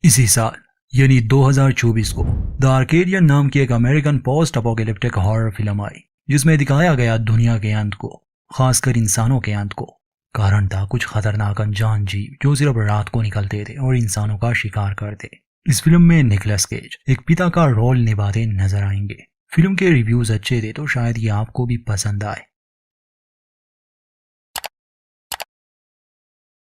इसी साल यानी 2024 को द आर्केडियन नाम की एक American post apocalyptic horror film आई, जिसमें दिखाया गया दुनिया के अंत को, खासकर इंसानों के अंत को। कारण था कुछ खतरनाक अनजान जीव जो सिर्फ रात को निकलते थे और इंसानों का शिकार करते। इस फिल्म में निकोलस केज एक पिता का रोल निभाते नजर आएंगे। फिल्म के रिव्यूज अच्छे थे तो शायद ये आपको भी पसंद आए।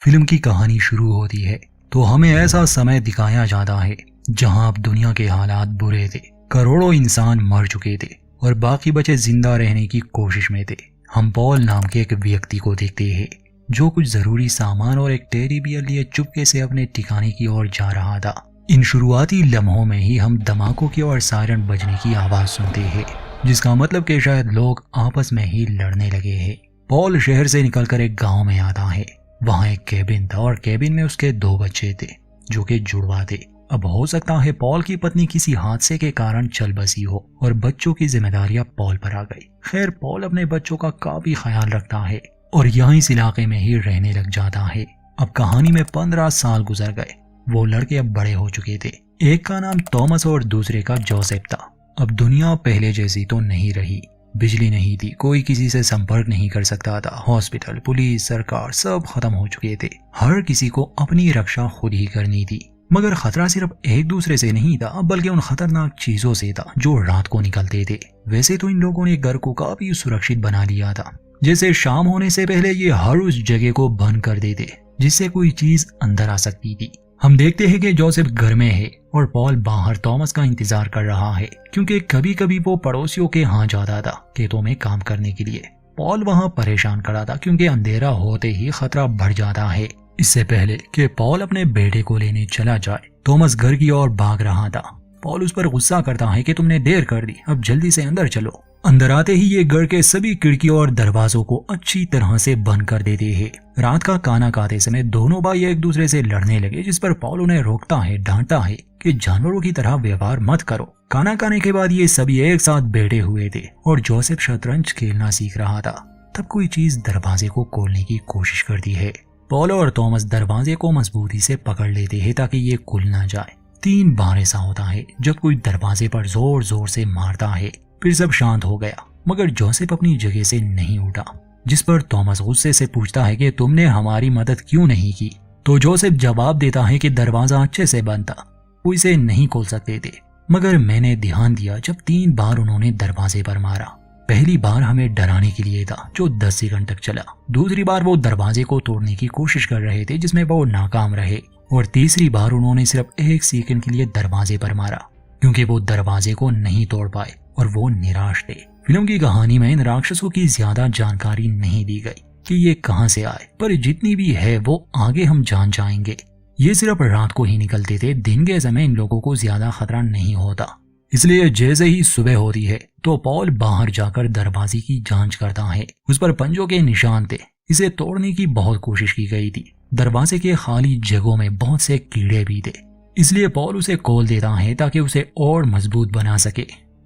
फिल्म की कहानी शुरू होती है तो हमें ऐसा समय दिखाया जाता है जहां अब दुनिया के हालात बुरे थे। करोड़ों इंसान मर चुके थे और बाकी बचे जिंदा रहने की कोशिश में थे। हम पॉल नाम के एक व्यक्ति को देखते हैं जो कुछ जरूरी सामान और एक टेडी बियर लिए चुपके से अपने ठिकाने की ओर जा रहा था। इन शुरुआती लम्हों में ही हम धमाकों की और सायरन बजने की आवाज सुनते हैं, जिसका मतलब कि शायद लोग आपस में ही लड़ने लगे हैं। पॉल शहर से निकलकर एक गांव में आता है। वहां एक केबिन था और केबिन में उसके 2 बच्चे थे जो कि जुड़वा थे। अब हो सकता है पॉल की पत्नी किसी हादसे के कारण चल बसी हो और बच्चों की जिम्मेदारियां पॉल पर आ गई। खैर, पॉल अपने बच्चों का काफी ख्याल रखता है और यहाँ इस इलाके में ही रहने लग जाता है। अब कहानी में 15 साल गुजर गए। वो लड़के अब बड़े हो चुके थे। एक का नाम थॉमस और दूसरे का जोसेफ था। अब दुनिया पहले जैसी तो नहीं रही। बिजली नहीं थी, कोई किसी से संपर्क नहीं कर सकता था। हॉस्पिटल, पुलिस, सरकार सब खत्म हो चुके थे। हर किसी को अपनी रक्षा खुद ही करनी थी। मगर खतरा सिर्फ एक दूसरे से नहीं था, बल्कि उन खतरनाक चीजों से था जो रात को निकलते थे। वैसे तो इन लोगों ने घर को काफी सुरक्षित बना लिया था। जैसे शाम होने से पहले ये हर उस जगह को बंद कर देते जिससे कोई चीज अंदर आ सकती थी। हम देखते हैं कि जोसेफ घर में है और पॉल बाहर थॉमस का इंतजार कर रहा है, क्योंकि कभी कभी वो पड़ोसियों के यहाँ जाता था खेतों में काम करने के लिए। पॉल वहाँ परेशान खड़ा था क्योंकि अंधेरा होते ही खतरा बढ़ जाता है। इससे पहले कि पॉल अपने बेटे को लेने चला जाए, थॉमस घर की ओर भाग रहा था। पॉल उस पर गुस्सा करता है कि तुमने देर कर दी, अब जल्दी से अंदर चलो। अंदर आते ही ये घर के सभी खिड़कियों और दरवाजों को अच्छी तरह से बंद कर देते हैं। रात का खाना खाते समय दोनों भाई एक दूसरे से लड़ने लगे, जिस पर पॉल उन्हें रोकता है, डांटता है कि जानवरों की तरह व्यवहार मत करो। खाना खाने के बाद ये सभी एक साथ बैठे हुए थे और जोसेफ शतरंज खेलना सीख रहा था। तब कोई चीज दरवाजे को खोलने की कोशिश करती है। पॉल और थॉमस दरवाजे को मजबूती से पकड़ लेते हैं ताकि ये खुल ना जाए। 3 बार ऐसा होता है जब कोई दरवाजे पर जोर जोर से मारता है। फिर सब शांत हो गया, मगर जोसेफ अपनी जगह से नहीं उठा, जिस पर थॉमस गुस्से से पूछता है कि तुमने हमारी मदद क्यों नहीं की। तो जोसेफ जवाब देता है कि दरवाजा अच्छे से बंद था, वो इसे नहीं खोल सकते थे, मगर मैंने ध्यान दिया जब 3 बार उन्होंने दरवाजे पर मारा। पहली बार हमें डराने के लिए था जो 10 सेकंड तक चला। दूसरी बार वो दरवाजे को तोड़ने की कोशिश कर रहे थे जिसमें वो नाकाम रहे। और तीसरी बार उन्होंने सिर्फ 1 सेकंड के लिए दरवाजे पर मारा क्योंकि वो दरवाजे को नहीं तोड़ पाए और वो निराश थे। फिल्म की कहानी में इन राक्षसों की ज्यादा जानकारी नहीं दी गई कि ये कहां से आए, पर जितनी भी है वो आगे हम जान जाएंगे। ये सिर्फ रात को ही निकलते थे, दिन के समय इन लोगों को ज्यादा खतरा नहीं होता। इसलिए जैसे ही सुबह होती है तो पॉल बाहर जाकर दरवाजे की जांच करता है। उस पर पंजों के निशान थे। इसे तोड़ने की बहुत कोशिश की गई थी। दरवाजे के खाली जगहों में बहुत से कीड़े भी थे, इसलिए पॉल उसे खोल देता है ताकि उसे और मजबूत बना सके।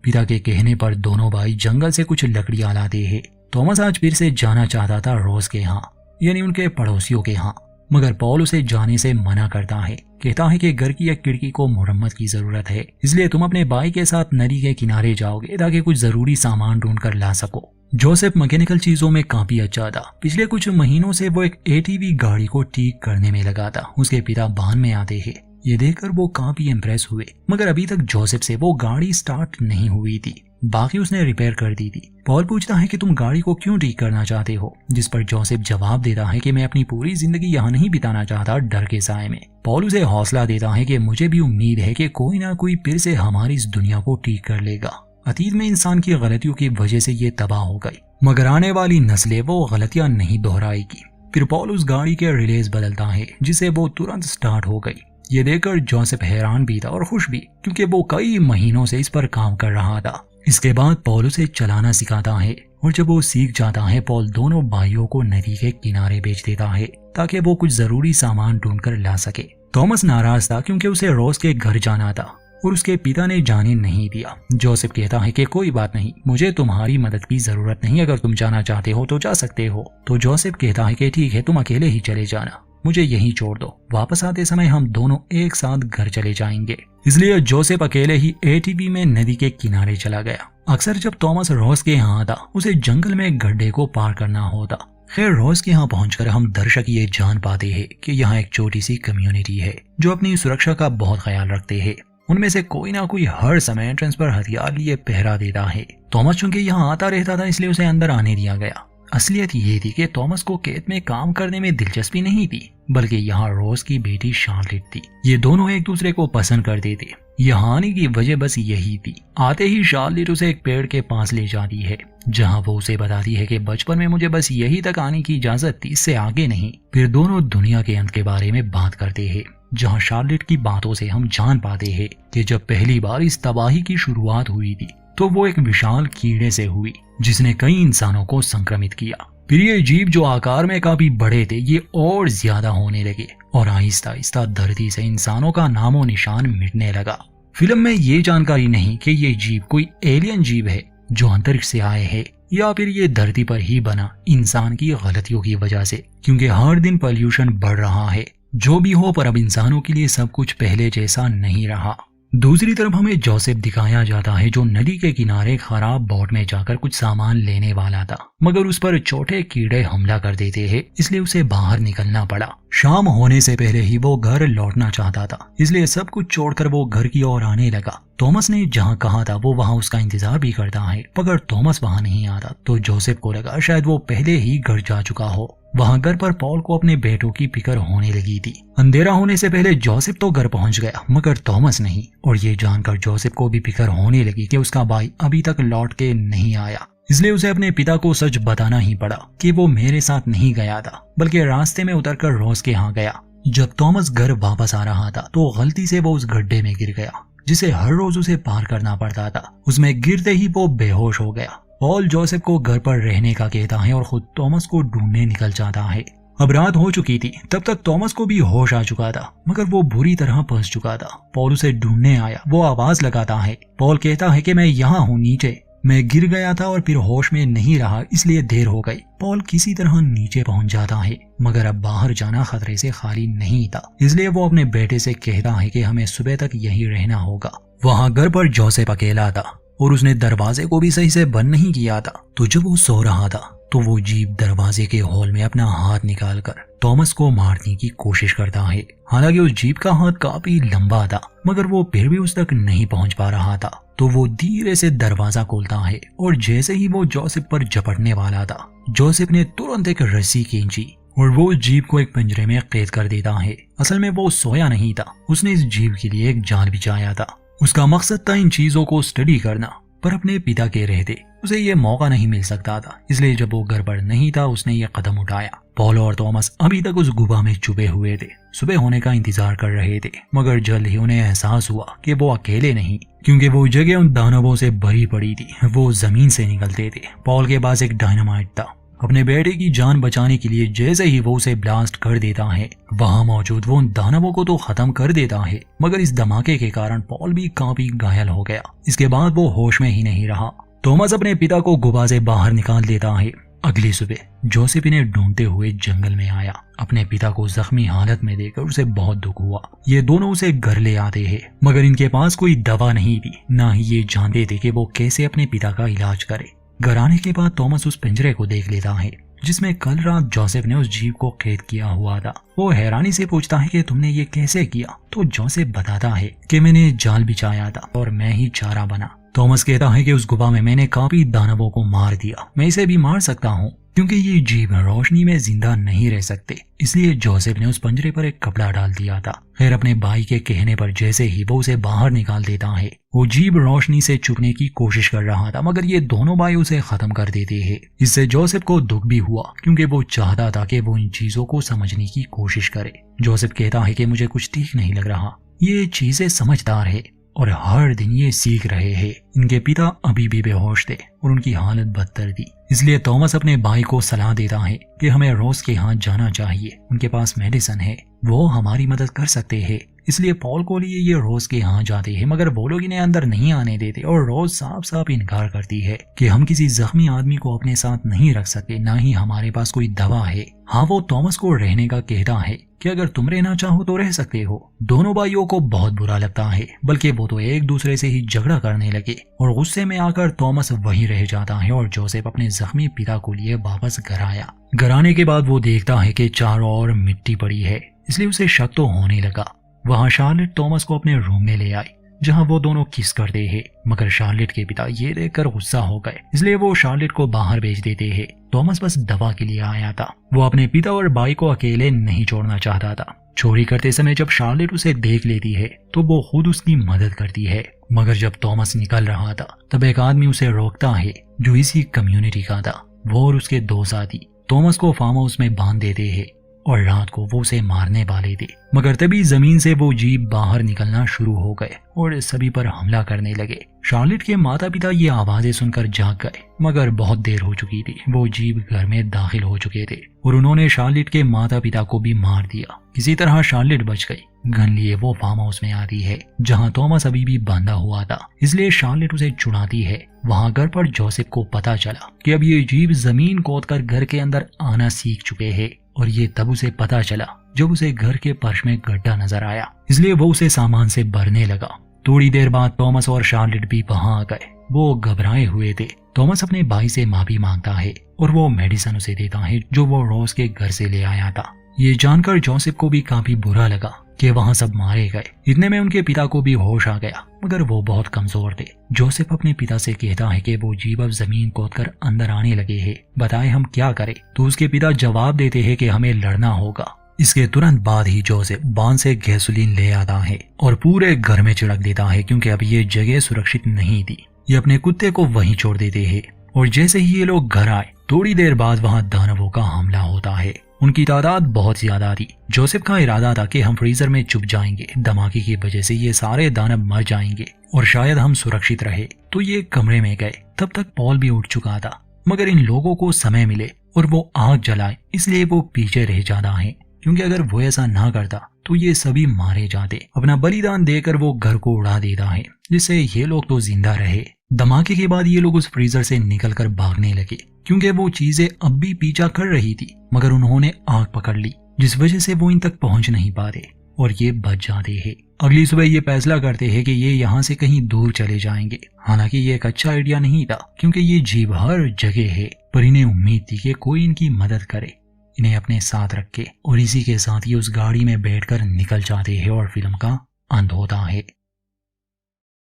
पिता के कहने पर दोनों भाई जंगल से कुछ लकड़ियां लाते हैं। थॉमस आज फिर से जाना चाहता था रोज के यहाँ, यानी उनके पड़ोसियों के यहाँ, मगर पॉल उसे जाने से मना करता है। कहता है कि घर की एक खिड़की को मरम्मत की जरूरत है, इसलिए तुम अपने भाई के साथ नदी के किनारे जाओगे ताकि कुछ जरूरी सामान ढूंढ कर ला सको। जोसेफ मैकेनिकल चीजों में काफी अच्छा था। पिछले कुछ महीनों से वो एक एटीवी गाड़ी को ठीक करने में लगा था। उसके पिता वाहन में आते हैं। ये देखकर वो काफी इम्प्रेस हुए, मगर अभी तक जोसेफ से वो गाड़ी स्टार्ट नहीं हुई थी। बाकी उसने रिपेयर कर दी थी। पॉल पूछता है कि तुम गाड़ी को क्यों ठीक करना चाहते हो, जिस पर जोसेफ जवाब देता है कि मैं अपनी पूरी जिंदगी यहाँ नहीं बिताना चाहता डर के साए में। पॉल उसे हौसला देता है कि मुझे भी उम्मीद है कि कोई ना कोई फिर से हमारी इस दुनिया को ठीक कर लेगा। अतीत में इंसान की गलतियों की वजह से ये तबाह हो गई, मगर आने वाली नस्लें वो गलतियां नहीं दोहराएगी। फिर पॉल उस गाड़ी के रिलेज बदलता है जिससे वो तुरंत स्टार्ट हो गई। ये देखकर जोसेफ हैरान भी था और खुश भी, क्योंकि वो कई महीनों से इस पर काम कर रहा था। इसके बाद पॉल उसे चलाना सिखाता है और जब वो सीख जाता है पॉल दोनों भाइयों को नदी के किनारे भेज देता है ताकि वो कुछ जरूरी सामान ढूंढ कर ला सके। थॉमस नाराज था क्योंकि उसे रोज के घर जाना था और उसके पिता ने जाने नहीं दिया। जोसेफ कहता है कि कोई बात नहीं, मुझे तुम्हारी मदद की जरूरत नहीं, अगर तुम जाना चाहते हो तो जा सकते हो। तो जोसेफ कहता है कि ठीक है, तुम अकेले ही चले जाना। मुझे यहीं छोड़ दो, वापस आते समय हम दोनों एक साथ घर चले जाएंगे। इसलिए जोसेफ अकेले ही एटीवी में नदी के किनारे चला गया। अक्सर जब थॉमस रोज के यहाँ आता उसे जंगल में गड्ढे को पार करना होता। खैर रोज के यहाँ पहुंचकर हम दर्शक ये जान पाते हैं कि यहाँ एक छोटी सी कम्युनिटी है जो अपनी सुरक्षा का बहुत ख्याल रखते हैं। उनमें से कोई ना कोई हर समय एंट्रेंस पर हथियार लिए पहरा देता है। थॉमस चूंकि यहाँ आता रहता था इसलिए उसे अंदर आने दिया गया। असलियत ये थी कि थॉमस को खेत में काम करने में दिलचस्पी नहीं थी, बल्कि यहाँ रोज की बेटी शार्लेट थी। ये दोनों एक दूसरे को पसंद करते थे। यहाँ आने की वजह बस यही थी। आते ही शार्लेट उसे एक पेड़ के पास ले जाती है, जहाँ वो उसे बताती है कि बचपन में मुझे बस यही तक आने की इजाजत थी, इससे आगे नहीं। फिर दोनों दुनिया के अंत के बारे में बात करते हैं, जहाँ शार्लेट की बातों से हम जान पाते हैं कि जब पहली बार इस तबाही की शुरुआत हुई थी तो वो एक विशाल कीड़े से हुई जिसने कई इंसानों को संक्रमित किया। फिर ये जीव जो आकार में काफी बड़े थे ये और ज्यादा होने लगे और आहिस्ता आहिस्ता धरती से इंसानों का नामो निशान मिटने लगा। फिल्म में ये जानकारी नहीं कि ये जीव कोई एलियन जीव है जो अंतरिक्ष से आए हैं या फिर ये धरती पर ही बना इंसान की गलतियों की वजह से, क्योंकि हर दिन पॉल्यूशन बढ़ रहा है। जो भी हो पर अब इंसानों के लिए सब कुछ पहले जैसा नहीं रहा। दूसरी तरफ हमें जोसेफ दिखाया जाता है जो नदी के किनारे खराब बोट में जाकर कुछ सामान लेने वाला था, मगर उस पर छोटे कीड़े हमला कर देते हैं, इसलिए उसे बाहर निकलना पड़ा। शाम होने से पहले ही वो घर लौटना चाहता था, इसलिए सब कुछ छोड़कर वो घर की ओर आने लगा। थॉमस ने जहाँ कहा था वो वहाँ उसका इंतजार भी करता है, मगर थॉमस वहाँ नहीं आता तो जोसेफ को लगा शायद वो पहले ही घर जा चुका हो। वहाँ घर पर पॉल को अपने बेटों की फिक्र होने लगी थी। अंधेरा होने से पहले जोसेफ तो घर पहुंच गया मगर थॉमस नहीं, और ये जानकर जोसेफ को भी फिक्र होने लगी कि उसका भाई अभी तक लौट के नहीं आया। इसलिए उसे अपने पिता को सच बताना ही पड़ा कि वो मेरे साथ नहीं गया था, बल्कि रास्ते में उतरकर रोज के यहाँ गया। जब थॉमस घर वापस आ रहा था तो गलती से वो उस गड्ढे में गिर गया जिसे हर रोज उसे पार करना पड़ता था। उसमें गिरते ही वो बेहोश हो गया। पॉल जोसेफ को घर पर रहने का कहता है और खुद थॉमस को ढूंढने निकल जाता है। अब रात हो चुकी थी, तब तक थॉमस को भी होश आ चुका था, मगर वो बुरी तरह फंस चुका था। पॉल उसे ढूंढने आया। वो आवाज लगाता है। पॉल कहता है कि मैं यहाँ हूँ नीचे, मैं गिर गया था और फिर होश में नहीं रहा इसलिए देर हो गई। पॉल किसी तरह नीचे पहुंच जाता है, मगर अब बाहर जाना खतरे से खाली नहीं था, इसलिए वो अपने बेटे से कहता है कि हमें सुबह तक यहीं रहना होगा। वहाँ घर पर जोसेफ अकेला था और उसने दरवाजे को भी सही से बंद नहीं किया था। तो जब वो सो रहा था तो वो जीव दरवाजे के होल में अपना हाथ निकालकर थॉमस को मारने की कोशिश करता है। हालांकि उस जीव का हाथ काफी लंबा था, मगर वो फिर भी उस तक नहीं पहुंच पा रहा था। तो वो धीरे से दरवाजा खोलता है और जैसे ही वो जोसेफ पर झपटने वाला था, जोसेफ ने तुरंत एक रस्सी खींची और वो जीव को एक पिंजरे में कैद कर देता है। असल में वो सोया नहीं था, उसने इस जीव के लिए एक जाल बिछाया था। उसका मकसद था इन चीजों को स्टडी करना, पर अपने पिता के रहते उसे ये मौका नहीं मिल सकता था, इसलिए जब वो घर पर नहीं था उसने ये कदम उठाया। पॉल और थॉमस अभी तक उस गुफा में छुपे हुए थे, सुबह होने का इंतजार कर रहे थे, मगर जल्द ही उन्हें एहसास हुआ कि वो अकेले नहीं, क्योंकि वो जगह उन दानवों से भरी पड़ी थी। वो जमीन से निकलते थे। पॉल के पास एक डायनामाइट था। अपने बेटे की जान बचाने के लिए जैसे ही वो उसे ब्लास्ट कर देता है, वहाँ मौजूद वो उन दानवों को तो खत्म कर देता है, मगर इस धमाके के कारण पॉल भी काफी घायल हो गया। इसके बाद वो होश में ही नहीं रहा। थॉमस अपने पिता को गुफा से बाहर निकाल देता है। अगली सुबह जोसेफ इन्हें ढूंढते हुए जंगल में आया। अपने पिता को जख्मी हालत में देखकर उसे बहुत दुख हुआ। ये दोनों उसे घर ले आते हैं, मगर इनके पास कोई दवा नहीं थी, ना ही ये जानते थे कि वो कैसे अपने पिता का इलाज करे। घर आने के बाद थॉमस उस पिंजरे को देख लेता है जिसमें कल रात जोसेफ ने उस जीव को कैद किया हुआ था। वो हैरानी से पूछता है कि तुमने ये कैसे किया? तो जोसेफ बताता है कि मैंने जाल बिछाया था और मैं ही चारा बना। थॉमस कहता है कि उस गुफा में मैंने काफी दानवों को मार दिया, मैं इसे भी मार सकता हूँ क्योंकि ये जीव रोशनी में जिंदा नहीं रह सकते, इसलिए जोसेफ ने उस पिंजरे पर एक कपड़ा डाल दिया था। खैर अपने भाई के कहने पर जैसे ही वो उसे बाहर निकाल देता है, वो जीव रोशनी से छुपने की कोशिश कर रहा था, मगर ये दोनों भाई उसे खत्म कर देते हैं। इससे जोसेफ को दुख भी हुआ क्योंकि वो चाहता था कि वो इन चीजों को समझने की कोशिश करे। जोसेफ कहता है कि मुझे कुछ ठीक नहीं लग रहा, ये चीजें समझदार है और हर दिन ये सीख रहे हैं। इनके पिता अभी भी बेहोश थे और उनकी हालत बदतर थी, इसलिए थॉमस अपने भाई को सलाह देता है कि हमें रोज के यहाँ जाना चाहिए, उनके पास मेडिसिन है, वो हमारी मदद कर सकते हैं। इसलिए पॉल को लिए ये रोज के यहाँ जाते हैं, मगर वो लोग इन्हें अंदर नहीं आने देते और रोज साफ साफ इनकार करती है कि हम किसी जख्मी आदमी को अपने साथ नहीं रख सकते, ना ही हमारे पास कोई दवा है। हाँ, वो थॉमस को रहने का कहता है कि अगर तुम रहना चाहो तो रह सकते हो। दोनों भाइयों को बहुत बुरा लगता है, बल्कि वो तो एक दूसरे से ही झगड़ा करने लगे और गुस्से में आकर थॉमस वहीं रह जाता है और जोसेफ अपने जख्मी पिता को लिए वापस घर आया। घर आने के बाद वो देखता है कि चारों ओर मिट्टी पड़ी है, इसलिए उसे शक तो होने लगा। वहाँ शार्लेट थॉमस को अपने रूम में ले आई, जहाँ वो दोनों किस करते हैं, मगर शार्लेट के पिता ये देखकर गुस्सा हो गए, इसलिए वो शार्लेट को बाहर भेज देते हैं। थॉमस बस दवा के लिए आया था, वो अपने पिता और भाई को अकेले नहीं छोड़ना चाहता था। चोरी करते समय जब शार्लेट उसे देख लेती है तो वो खुद उसकी मदद करती है, मगर जब थॉमस निकल रहा था तब एक आदमी उसे रोकता है जो इसी कम्युनिटी का था। वो और उसके दो साथी थॉमस को फार्म हाउस में बांध देते हैं और रात को वो उसे मारने वाले थे, मगर तभी जमीन से वो जीव बाहर निकलना शुरू हो गए और सभी पर हमला करने लगे। शार्लेट के माता पिता ये आवाजें सुनकर जाग गए, मगर बहुत देर हो चुकी थी। वो जीव घर में दाखिल हो चुके थे और उन्होंने शार्लेट के माता पिता को भी मार दिया। किसी तरह शार्लेट बच गई। गन लिए वो फार्म हाउस में आती है जहाँ थॉमस अभी भी बंधा हुआ था, इसलिए शार्लेट उसे चुनाती है। वहाँ घर पर जोसेफ को पता चला कि अब ये जीव जमीन खोदकर घर के अंदर आना सीख चुके हैं, और ये तब उसे पता चला जब उसे घर के फर्श में गड्ढा नजर आया, इसलिए वो उसे सामान से भरने लगा। थोड़ी देर बाद थॉमस और शार्लेट भी वहां आ गए। वो घबराए हुए थे। थॉमस अपने भाई से माफी मांगता है और वो मेडिसिन उसे देता है जो वो रोज के घर से ले आया था। ये जानकर जोसेफ को भी काफी बुरा लगा कि वहाँ सब मारे गए। इतने में उनके पिता को भी होश आ गया, मगर वो बहुत कमजोर थे। जोसेफ अपने पिता से कहता है कि वो जीव अब जमीन खोदकर अंदर आने लगे हैं, बताए हम क्या करें। तो उसके पिता जवाब देते हैं कि हमें लड़ना होगा। इसके तुरंत बाद ही जोसेफ बांध से गैसोलीन ले आता है और पूरे घर में छिड़क देता है, क्योंकि अब ये जगह सुरक्षित नहीं थी। ये अपने कुत्ते को वहीं छोड़ देते हैं और जैसे ही ये लोग घर आए थोड़ी देर बाद वहाँ दानवों का हमला होता है। उनकी तादाद बहुत ज्यादा थी। जोसेफ का इरादा था कि हम फ्रीजर में छुप जाएंगे, धमाके की वजह से ये सारे दानव मर जाएंगे और शायद हम सुरक्षित रहे। तो ये कमरे में गए। तब तक पॉल भी उठ चुका था, मगर इन लोगों को समय मिले और वो आग जलाए, इसलिए वो पीछे रह जाता है, क्योंकि अगर वो ऐसा ना करता तो ये सभी मारे जाते। अपना बलिदान देकर वो घर को उड़ा देता है, जिससे ये लोग तो जिंदा रहे। धमाके के बाद ये लोग उस फ्रीजर से निकलकर भागने लगे, क्योंकि वो चीजें अब भी पीछा कर रही थी, मगर उन्होंने आग पकड़ ली, जिस वजह से वो इन तक पहुंच नहीं पाते और ये बच जाते हैं। अगली सुबह ये फैसला करते हैं कि ये यहाँ से कहीं दूर चले जाएंगे। हालांकि ये एक अच्छा आइडिया नहीं था, क्योंकि ये जीव हर जगह है, पर इन्हें उम्मीद थी कि कोई इनकी मदद करे, इन्हें अपने साथ रखे। और इसी के साथ ही उस गाड़ी में बैठकर निकल जाते हैं और फिल्म का अंत होता है।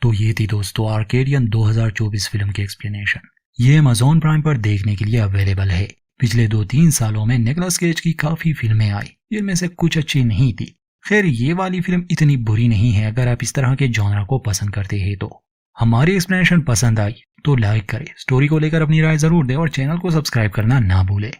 तो ये थी दोस्तों आर्केडियन 2024 फिल्म की एक्सप्लेनेशन। ये अमेज़न प्राइम पर देखने के लिए अवेलेबल है। पिछले 2-3 सालों में निकोलस केज की काफी फिल्में आई, जिनमें से कुछ अच्छी नहीं थी। खैर, ये वाली फिल्म इतनी बुरी नहीं है अगर आप इस तरह के जॉनर को पसंद करते हैं तो। हमारी एक्सप्लेनेशन पसंद आई तो लाइक करें, स्टोरी को लेकर अपनी राय जरूर दें और चैनल को सब्सक्राइब करना ना भूलें।